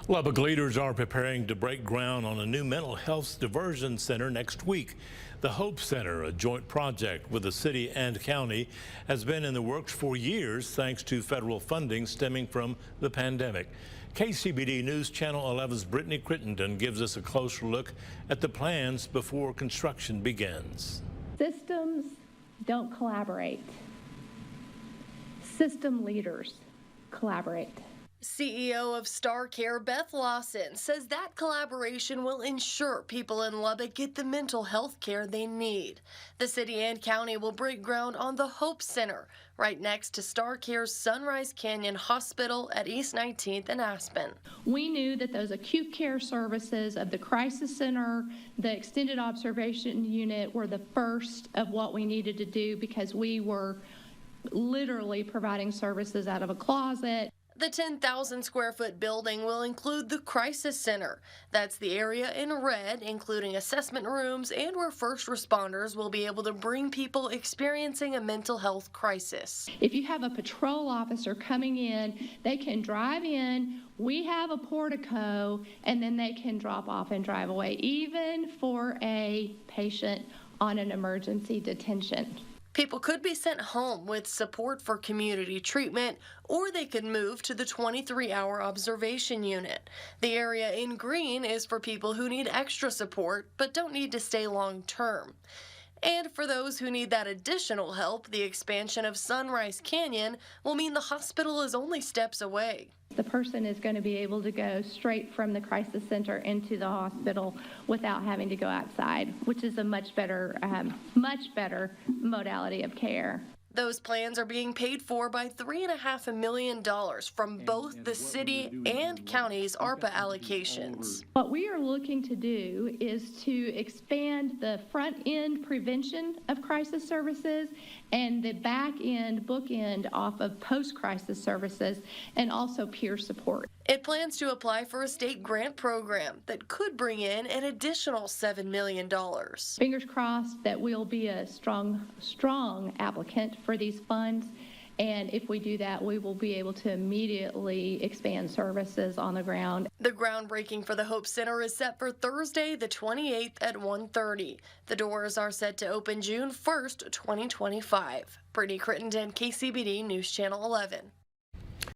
Lubbock leaders are preparing to break ground on a new mental health diversion center next week. The Hope Center, a joint project with the city and county, has been in the works for years thanks to federal funding stemming from the pandemic. KCBD News Channel 11's Brittany Crittenden gives us a closer look at the plans before construction begins. Systems don't collaborate. System leaders collaborate. CEO of Star Care Beth Lawson says that collaboration will ensure people in Lubbock get the mental health care they need. The city and county will break ground on the Hope Center, right next to Star Care's Sunrise Canyon Hospital at East 19th and Aspen. We knew that those acute care services of the crisis center, the extended observation unit were the first of what we needed to do because we were literally providing services out of a closet. The 10,000 square foot building will include the Crisis Center. That's the area in red, including assessment rooms and where first responders will be able to bring people experiencing a mental health crisis. If you have a patrol officer coming in, they can drive in, we have a portico, and then they can drop off and drive away, even for a patient on an emergency detention. People could be sent home with support for community treatment, or they could move to the 23-hour observation unit. The area in green is for people who need extra support but don't need to stay long term. And for those who need that additional help, the expansion of Sunrise Canyon will mean the hospital is only steps away. The person is going to be able to go straight from the crisis center into the hospital without having to go outside, which is a much better modality of care. Those plans are being paid for by $3.5 million from both the city and county's ARPA allocations. What we are looking to do is to expand the front-end prevention of crisis services and the back-end bookend off of post-crisis services and also peer support. It plans to apply for a state grant program that could bring in an additional $7 million. Fingers crossed that we'll be a strong applicant for these funds, and if we do that, we will be able to immediately expand services on the ground. The groundbreaking for the Hope Center is set for Thursday, the 28th at 1:30. The doors are set to open June 1st, 2025. Brittany Crittenden, KCBD News Channel 11.